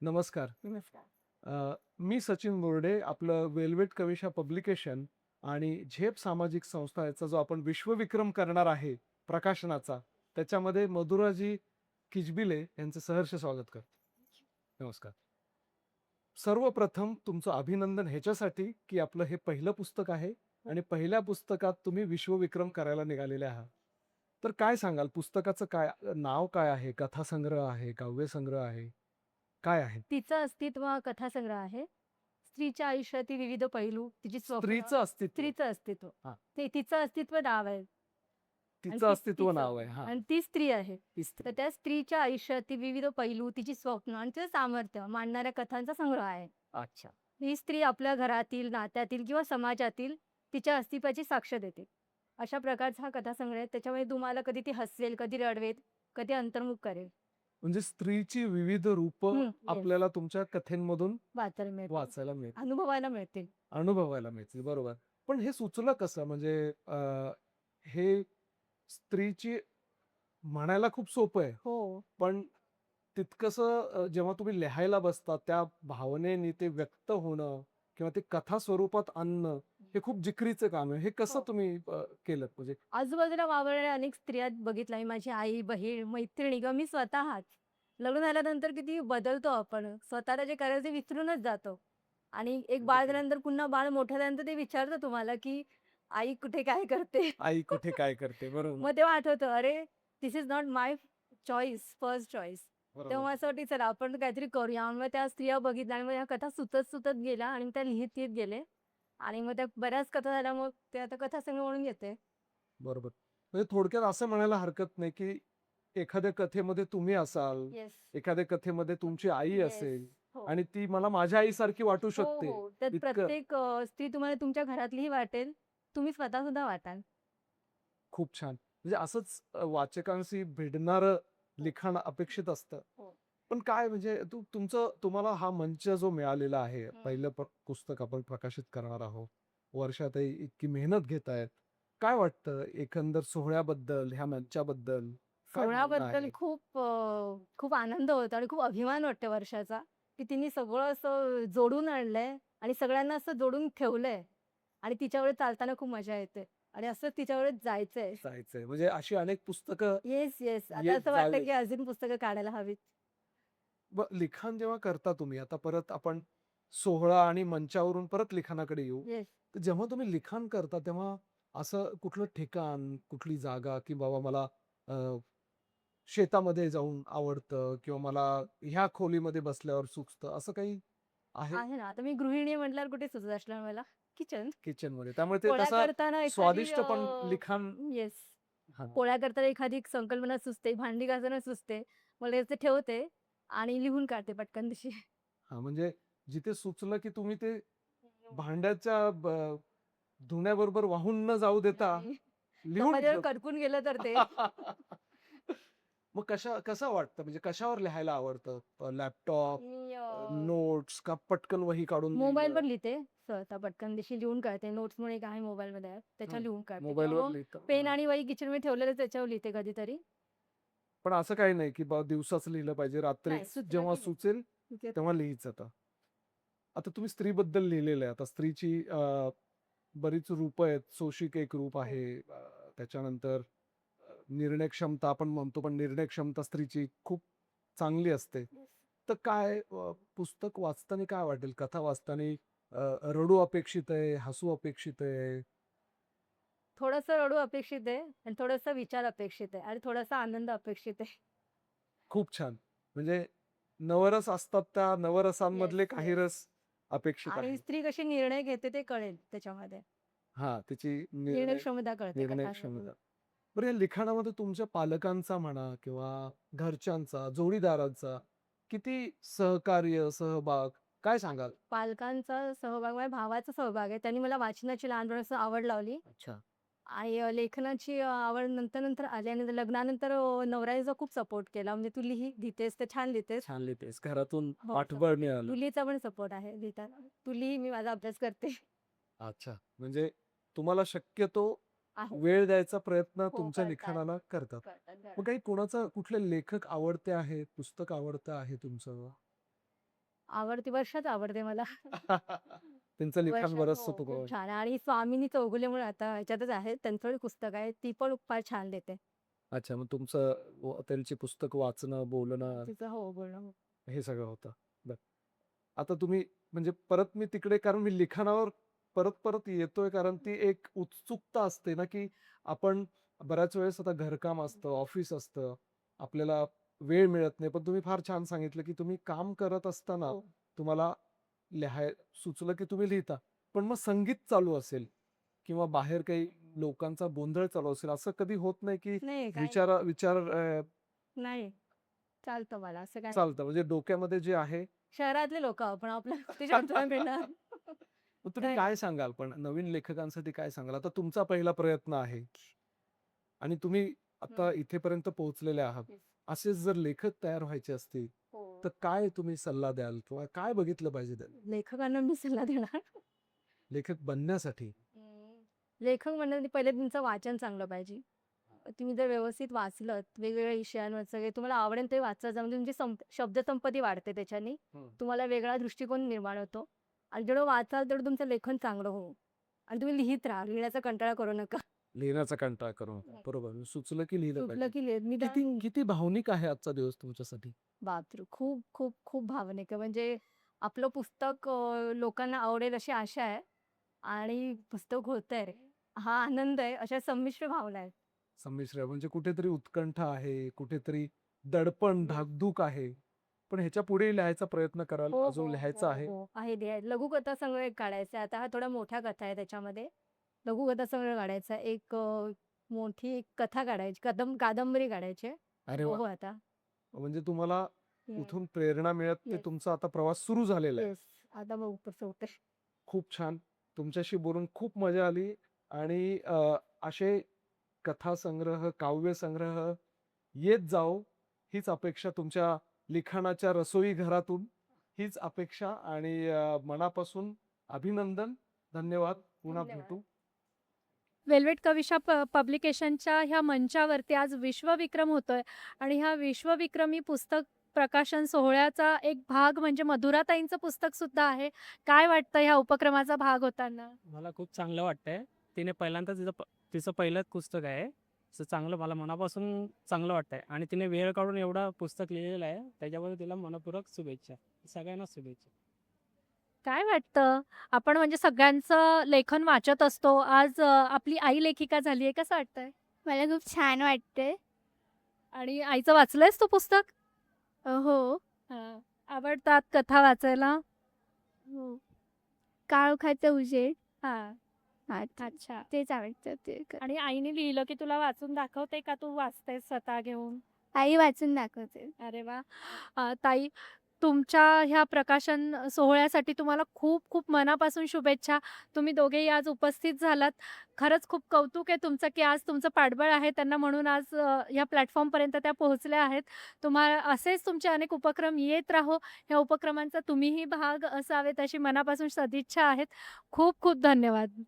नमस्कार. नमस्कार. मी सचिन बोर्डे. आपलं वेल्वेट कविशा पब्लिकेशन आणि झेप सामाजिक संस्था याचा जो आपण विश्वविक्रम करणार आहे प्रकाशनाचा, त्याच्यामध्ये मधुराजी किचबिले यांचं सहर्ष स्वागत करतो. नमस्कार. सर्वप्रथम तुमचं अभिनंदन ह्याच्यासाठी, की आपलं हे पहिलं पुस्तक आहे आणि पहिल्या पुस्तकात तुम्ही विश्वविक्रम करायला निघालेले आहात. तर काय सांगाल पुस्तकाचं काय नाव काय आहे? कथासंग्रह आहे, काव्यसंग्रह आहे, काय आहे? तिचं अस्तित्व हा कथासंग्रह आहे. स्त्रीच्या आयुष्यातील विविध पैलू, तिची स्वप्न, स्त्रीचं अस्तित्व. स्त्रीचं अस्तित्व. हां. ते तिचं अस्तित्व नाव आहे आणि तिचं ती अस्तित्व तिचं नाव आहे. हां. आणि ती स्त्री आहे. ती तर स्त्री. त्या स्त्रीच्या आयुष्यातील विविध पैलू, तिची स्वप्न आणि तिचं सामर्थ्य मांडणाऱ्या कथांचा संग्रह आहे. अच्छा. ही स्त्री आपल्या घरातील, नात्यातील किंवा समाजातील तिच्या अस्तित्वाची साक्ष देते. अशा प्रकारचा हा कथासंग्रह आहे. त्याच्यामध्ये तुम्हाला कधी ती हसवेल, कधी रडवेल, कधी अंतर्मुख करेल. म्हणजे स्त्रीची विविध रूपं येस. आपल्याला तुमच्या कथेंमधून वाचायला मिळतील, वाचायला मिळतील, अनुभवायला मिळतील. अनुभवायला मिळतील. बरोबर. पण हे सुचलं कसं? म्हणजे हे स्त्रीची म्हणायला खूप सोपं आहे. हो. पण तितकंसं जेव्हा तुम्ही लिहायला बसता त्या भावनेने ते व्यक्त होणं किंवा ते कथा स्वरूपात आणणं, हे खूप जिकरीचं काम आहे. हे कसं हो. तुम्ही केलंत? म्हणजे आजूबाजूला वावरणाऱ्या अनेक स्त्रिया बघितल्या. मी माझी आई, बहीण, मैत्रिणी किंवा मी स्वतःच. लग्न झाल्यानंतर किती बदलतो आपण. स्वतःला जे करायचं ते विसरूनच जातो. आणि एक अगदी बाळ खरं. झाल्यानंतर पुन्हा बाळ मोठं झाल्यानंतर ते विचारतं तुम्हाला, की आई कुठे काय करते? आई कुठे काय करते? बरोबर. मग तेव्हा आठवतं, अरे this is not my choice, first choice. बरोबर. तेव्हा असं वाटतं चला आपण काहीतरी करूया. मग त्या स्त्रिया बघितल्या आणि मग ह्या कथा सुचत गेल्या आणि त्या लिहित गेले. आणि मग त्या बऱ्याच कथा झाल्या. मग ते आता कथासंग्रह म्हणून येते. बरोबर. म्हणजे थोडक्यात असं म्हणायला हरकत नाही, की एखाद्या कथेमध्ये तुम्ही असाल, येस. एखाद्या कथेमध्ये तुमची आई येस. असेल हो. आणि ती मला माझ्या आईसारखी वाटू हो, शकते. हो. त्यात इतकं प्रत्येक स्त्री तुम्हाला तुमच्या घरातलीही वाटेल. तुम्ही स्वतः सुद्धा वाटाल. खूप छान. म्हणजे असंच वाचकांशी भिडणारं हो, लिखाण अपेक्षित असतं. हो. पण काय म्हणजे तुम्हाला हा मंच जो मिळालेला आहे, हं. पहिलं पुस्तक आपण प्रकाशित करणार आहोत. वर्षाताई इतकी मेहनत घेतायत. काय वाटतं एकंदर सोहळ्याबद्दल, ह्या मंचाबद्दल काय भावना सोहळ्याबद्दल आहे? खूप आनंद होतो आणि खूप अभिमान वाटतो वर्षाचा, की तिने सगळं असं जोडून आणलंय आणि सगळ्यांना असं जोडून ठेवलंय आणि तिच्यावर चालताना खूप मजा येते आणि असंच तिच्यावर जायचंय. जायचंय. म्हणजे अशी अनेक पुस्तकं येस, येस. आता येत असं वाटतं, जावे. की अजून पुस्तकं काढायला हवीत. लिखाण जेव्हा करता तुम्ही, आता परत आपण सोहळा आणि मंचावरून परत लिखाणाकडे येऊ. येस. तर जेव्हा तुम्ही लिखाण करता, तेव्हा असं कुठलं ठिकाण, कुठली जागा, की बाबा मला अ, शेतामध्ये जाऊन आवडतं किंवा मला ह्या खोलीमध्ये बसल्यावर सुचतं, असं काही आहे आहे ना. आता मी गृहिणी आहे म्हटल्यावर कुठे सुचत असणार मला? किचन. किचनमध्ये? त्यामुळे ते पोळ्या तसं करताना एखादी स्वादिष्ट पण लिखाण. येस. हां, पोळ्या करताना एखादी संकल्पना सुचते, भांडी घासताना सुचते. मग लगेच ते ठेवते आणि लिहून काढते पटकन तशी. हां, म्हणजे जिथे सुचलं, की तुम्ही ते भांड्याच्या धुण्याबरोबर वाहून न जाऊ देता नाही. लिहून माझ्यावर ठेवता. करपून गेलं तर ते. मग कसं वाटतं? म्हणजे कशावर लिहायला आवडतं? लॅपटॉप, मी नोट्स का पटकन वही काढून लिहिलं? मोबाईलवर लिहिते. सहसा पटकन दिवशी लिहून काढते. नोट्स म्हणून एक आहे मोबाईलमध्ये ॲप, त्याच्यावर हं. लिहून काढते किंवा मोबाईलवर मग लिहिता. पेन हां. आणि वही किचनमध्ये ठेवलेलं त्याच्यावर लिहिते कधीतरी. पण असं काही नाही, की दिवसाच लिहिलं पाहिजे. नाही, रात्रीच सुचलं जेव्हा की लिहिते. सुचेल सुचत तेव्हा नाही. लिहायचं आता. आता तुम्ही स्त्रीबद्दल लिहिलेलं आहे. आता स्त्रीची बरीच रूपं आहेत. सोशिक एक रूप हो. आहे. त्याच्यानंतर निर्णय क्षमता आपण म्हणतो, पण निर्णय क्षमता स्त्रीची खूप चांगली असते. येस. तर काय पुस्तक वाचताना काय वाटेल? कथा वाचताना रडू अपेक्षित आहे, हसू अपेक्षित आहे? थोडंसं रडू अपेक्षित आहे आणि थोडासा विचार अपेक्षित आहे आणि थोडासा आनंद अपेक्षित आहे. खूप छान. म्हणजे नवरस असतात, त्या येस, नवरसांमधले काही येस. रस अपेक्षित आणि आहेत. स्त्री कशी निर्णय घेते ते कळेल त्याच्यामध्ये. हां, त्याची निर्णय क्षमता कळते निर्णय कथांमधून. क्षमता. बरं या लिखाणामध्ये तुमच्या पालकांचा म्हणा किंवा घरच्यांचा, जोडीदारांचा किती सहकार्य, सहभाग काय सांगाल? पालकांचा सहभाग, माझ्या भावाचा सहभाग आहे. त्यांनी मला वाचनाची लहानपणापासून आवड लावली अच्छा. आणि लेखनाची आवड नंतर-नंतर आली आणि नंतर नवऱ्याचा खूप सपोर्ट केला. म्हणजे "तू लिहितेस तर छान लिहितेस." छान लिहितेस. घरातून हो, पाठबळ सपोर्ट. मिळालं. मुलीचा पण सपोर्ट आहे लिहिताना. "तू लिही, मी माझा अभ्यास करते." अच्छा. म्हणजे तुम्हाला शक्यतो आहे. वेळ द्यायचा प्रयत्न हो, तुमच्या करतात. लिखाणाला करतात. करतात मग घरात. काही कोणाचा कुठले लेखक आवडते आहेत, पुस्तक आवडतं आहे तुमचं? आवडते, वर्षात आवडते मला. त्यांचं लिखाण वर्षात बरंचसं हो, तुम्हाला खूप छान आहे. आणि स्वामिनी चौगुले म्हणून आता ह्याच्यातच आहे. त्यांचं पण पुस्तक आहे. ती पण फार छान लिहिते. अच्छा, मग तुमचं त्यांची पुस्तकं वाचणं, बोलणं तिचं हो, बोलणं. हे सगळं होतं. बरं. आता तुम्ही म्हणजे परत मी तिकडे कारण मी लिखाणावर परत येतोय कारण ती एक उत्सुकता असते ना, की आपण बऱ्याच वेळेस आता घरकाम असतं, ऑफिस असतं, आपल्याला वेळ मिळत नाही. पण तुम्ही फार छान सांगितलं, की तुम्ही काम करत असताना हो. तुम्हाला सुचलं, की तुम्ही लिहिता. पण मग संगीत चालू असेल किंवा बाहेर काही लोकांचा गोंधळ चालू असेल, असं कधी होत नाही, की नाही, काही नाही. विचार नाही, चालतं मला असं काही नाही. चालतं म्हणजे डोक्यामध्ये जे आहे शहरातले लोकं आपण आपल्या ते शांतपणे मिळणार. मग तुम्ही काय काय सांगाल पण नवीन लेखकांसाठी काय सांगाल? आता तुमचा पहिला प्रयत्न आहे आणि तुम्ही आता हं. इथेपर्यंत पोहोचलेले आहात. येस. असेच जर लेखक तयार व्हायचे असतील, हो. तर काय तुम्ही सल्ला द्याल किंवा काय बघितलं पाहिजे त्यांनी? लेखकांना मी सल्ला देणार. लेखक बनण्यासाठी? लेखक म्हणजे पहिले तुमचं वाचन चांगलं पाहिजे. तुम्ही जर व्यवस्थित वाचलत, वेगवेगळ्या विषयांवर सगळे तुम्हाला आवडेल ते वाचत जा. म्हणजे तुमची शब्दसंपत्ती वाढते त्याच्याने. हं. तुम्हाला वेगळा दृष्टिकोन निर्माण होतो. आणि जेवढं वाचाल तेवढं तुमचं लेखन चांगलं होईल. आणि तुम्ही लिहित राहा. लिहिण्याचा कंटाळा करू नका. लिहिण्याचा कंटाळा करू नका. बरोबर. सुचलं की लिहिलं सुचलं पाहिजे. की लिहित किती निदान किती भावनिक आहे आजचा दिवस तुमच्यासाठी? बापरे! खूप, खूप, खूप भावनिक आहे. म्हणजे आपलं पुस्तक लोकांना आवडेल अशी आशा आहे. आणि पुस्तक होतंय, हा आनंद आहे. अशा संमिश्र भावना आहेत. संमिश्र म्हणजे कुठेतरी उत्कंठा आहे, कुठेतरी दडपण, येस. धाकधूक आहे. पण ह्याच्या पुढे लिहायचा प्रयत्न कराल. हो, अजून हो, लिहायचं हो, आहे. हो. आहे ते लघुकथा संग्रह एक काढायचा आहे. आता हा थोडा मोठ्या कथा आहे त्याच्यामध्ये. लघुकथा संग्रह काढायचा आहे. एक मोठी एक कथा काढायची, कादंबरी काढायची आहे. अरे वाह! बघू आता. म्हणजे तुम्हाला येस, कुठून प्रेरणा मिळत ते येस, तुमचा आता प्रवास सुरू झालेला आहे. येस. आता बघू कसं होतंय. खूप छान. तुमच्याशी बोलून खूप मजा आली आणि असे कथासंग्रह, काव्यसंग्रह येत जावो हीच अपेक्षा तुमच्या लिखाणाच्या रसोई घरातून हीच अपेक्षा आणि मनापासून अभिनंदन. धन्यवाद. पुन्हा धन्यवाद. भेटू. वेल्वेट कविशा पब्लिकेशनच्या ह्या मंचावरती आज विश्वविक्रम होतोय आणि ह्या विश्वविक्रमी पुस्तक प्रकाशन सोहळ्याचा एक भाग म्हणजे मधुराताईंचं पुस्तक सुद्धा आहे. काय वाटतं ह्या उपक्रमाचा भाग होताना? मला खूप चांगलं वाटतंय. तिने पहिल्यांदा तिचं पहिलंच पुस्तक आहे. असं चांगलं मला मनापासून चांगलं वाटतंय आणि तिने वेळ काढून एवढं पुस्तक लिहिलेलं आहे. त्याच्याबद्दल तिला मनःपूर्वक शुभेच्छा. सगळ्यांना शुभेच्छा. काय वाटतं? आपण म्हणजे सगळ्यांचं लेखन वाचत असतो. आज आपली आई लेखिका झाली आहे. कसं वाटतंय? मला खूप छान वाटते. आणि आईचं वाचलंयस तू पुस्तक? हो, हां. आवडतात कथा वाचायला? हो. काळोखाचा उजेड. हां. हां, अच्छा. तेच आवडतं ते. आणि आईने लिहिलं की तुला वाचून दाखवते का तू वाचतेस स्वतः घेऊन? आई वाचून दाखवते. अरे वाह! ताई तुमच्या ह्या प्रकाशन सोहळ्यासाठी तुम्हाला खूप खूप मनापासून शुभेच्छा. तुम्ही दोघेही आज उपस्थित झालात. खरंच खूप कौतुक आहे तुमचं, की आज तुमचं पाठबळ आहे त्यांना म्हणून आज ह्या प्लॅटफॉर्मपर्यंत त्या पोहोचल्या आहेत. असेच तुमचे अनेक उपक्रम येत राहो. ह्या उपक्रमांचा तुम्हीही भाग असावेत अशी मनापासून सदिच्छा आहेत. खूप खूप धन्यवाद.